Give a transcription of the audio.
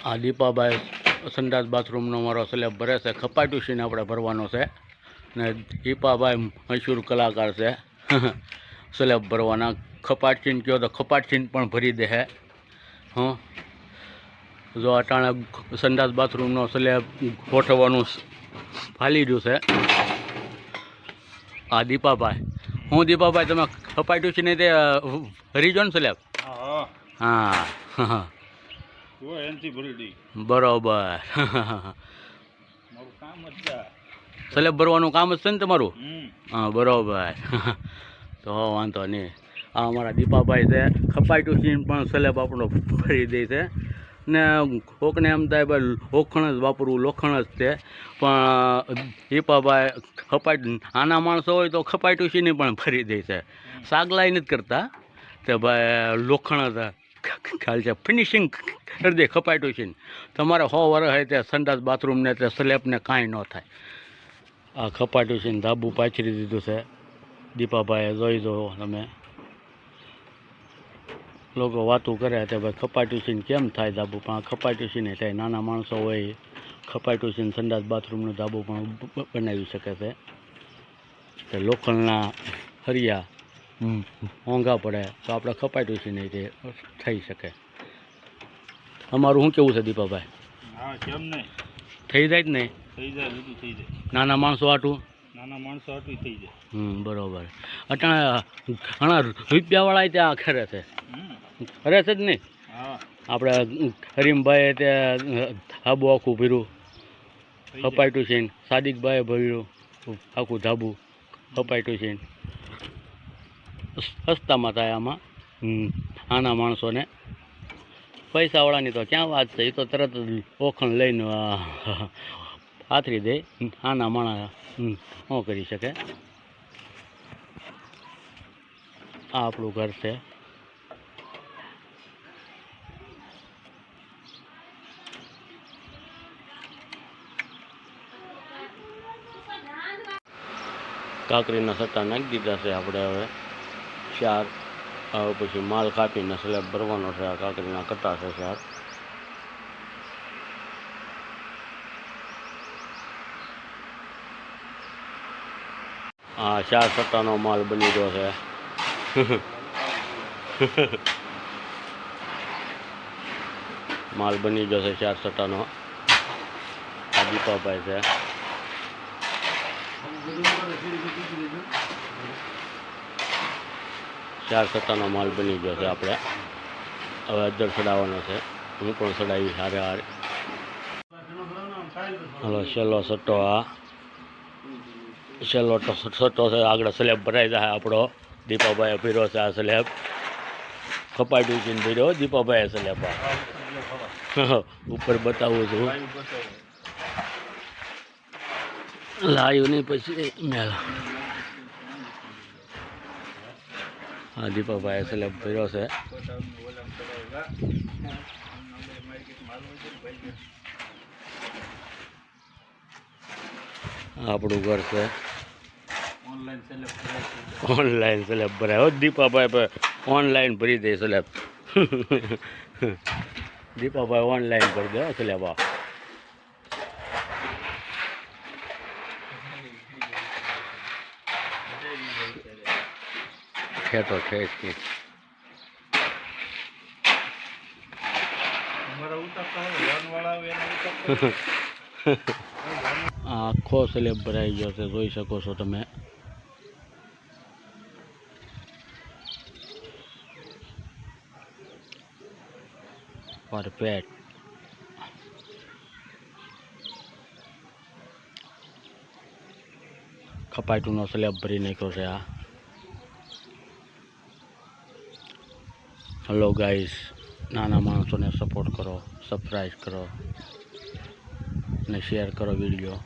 આ દીપાભાઈ સંડાસ બાથરૂમનો અમારો સ્લેબ ભરે છે. ખપાટુશીને આપણે ભરવાનો છે ને દીપાભાઈ મશહૂર કલાકાર છે સ્લેબ ભરવાના. ખપાટચીન કહો તો ખપાટચીન પણ ભરી દે હે. હં જો અટાણે સંડાસ બાથરૂમનો સ્લેબ ગોઠવવાનું ફાલી રહ્યું છે આ દીપાભાઈ. હું દીપાભાઈ તમે ખપાટુશીને તે ભરી જો ને સ્લેબ? હા બરોબર. સ્લેબ ભરવાનું કામ જ છે ને તમારું? હા બરોબર. તો વાંધો નહીં. આ અમારા દીપાભાઈ છે. ખપાટુશીને પણ સ્લેબ આપણો ભરી દે છે ને કોકને એમ થાય ભાઈ લોખંડ જ વાપરવું, લોખંડ જ છે, પણ દીપાભાઈ ખપાટ નાના માણસો હોય તો ખપાટુશીને પણ ભરી દે છે. સાગલાઈ નથી કરતા તે ભાઈ લોખંડ ખ્યાલ છે, ફિનિશિંગ કરી દે ખપાટુશીને. તમારે 100 વર્ષ હોય તે સંડાસ બાથરૂમને તે સ્લેબને કાંઈ ન થાય. આ ખપાટુશીને ધાબુ પાથરી દીધું છે દીપાભાઈએ. જોઈ દો તમે. લોકો વાતું કરે તે ભાઈ ખપાટુશીને કેમ થાય ધાબુ, પણ આ ખપાટુશીને થાય. નાના માણસો હોય ખપાટુશીને સંડાસ બાથરૂમનું ધાબુ પણ બનાવી શકે છે. તે લોખંડના હરિયા મોંઘા પડે તો આપણે ખપાટુશીને તે થઈ શકે. અમારું શું કેવું છે દીપાભાઈ? હા કેમ નહીં, થઈ જાય જ નહીં? થઈ જાય, બધું થઈ જાય. નાના માણસો આટું? નાના માણસો આટલું થઈ જાય. બરોબર. અટાણે ઘણા રૂપિયાવાળા ત્યાં ખરે છે, ખરે છે જ નહીં? હા આપણે હરીમભાઈએ ત્યાં ધાબુ આખું ભર્યું ખપાટુશીને. સાદિકભાઈએ ભર્યું આખું ધાબુ ખપાટુશીને. સસ્તામાં થાય આમાં નાના માણસોને. પૈસાવાળાની તો ક્યાં વાત છે, એ તો તરત જ લોખંડ લઈને પાથરી દે. નાના માણસ શું કરી શકે. આ આપણું ઘર છે. કાકરીના સટ્ટા નાખી દીધા છે આપણે હવે 4. હવે પછી માલ કાપીને સ્લેબ ભરવાનો છે. આ કાકરીના કટ્ટા છે 4. આ 4 સટ્ટાનો માલ બની ગયો છે. માલ બની ગયો છે 4 સટ્ટાનો. આ દીપાભાઈ છે. ચાર સટ્ટાનો માલ બની ગયો છે. આપણે હવે અદ્દર ચડાવવાનો છે. હું પણ ચડાવી હારે હારે. હલો છેલ્લો સટ્ટો. આ છેલ્લો સટ્ટો છે. આગળ સ્લેબ ભરાઈ જાય આપણો. દીપાભાઈએ ભર્યો છે આ સ્લેબ. ખપાટુશીને ભર્યો દીપાભાઈએ સ્લેબ. ઉપર બતાવું છું. લાવ્યું નહીં પછી મેળ. હા દીપાભાઈએ સ્લેબ ભર્યો છે. આપણું ઘર છે. ઓનલાઈન સ્લેબ ભરાય. દીપાભાઈ ઓનલાઈન ભરી દે સ્લેબ. દીપાભાઈ ઓનલાઈન ભરી દે સ્લેબ. ખેતો ઠેકથી આખો સ્લેબ ભરાઈ ગયો છે. જોઈ શકો છો તમે. પરફેક્ટ. ખપાટુનો સ્લેબ ભરી નાખ્યો છે આ. હલો ગાઈસ, નાના માણસોને સપોર્ટ કરો, સબસ્ક્રાઈબ કરો અને શેર કરો વિડીયો.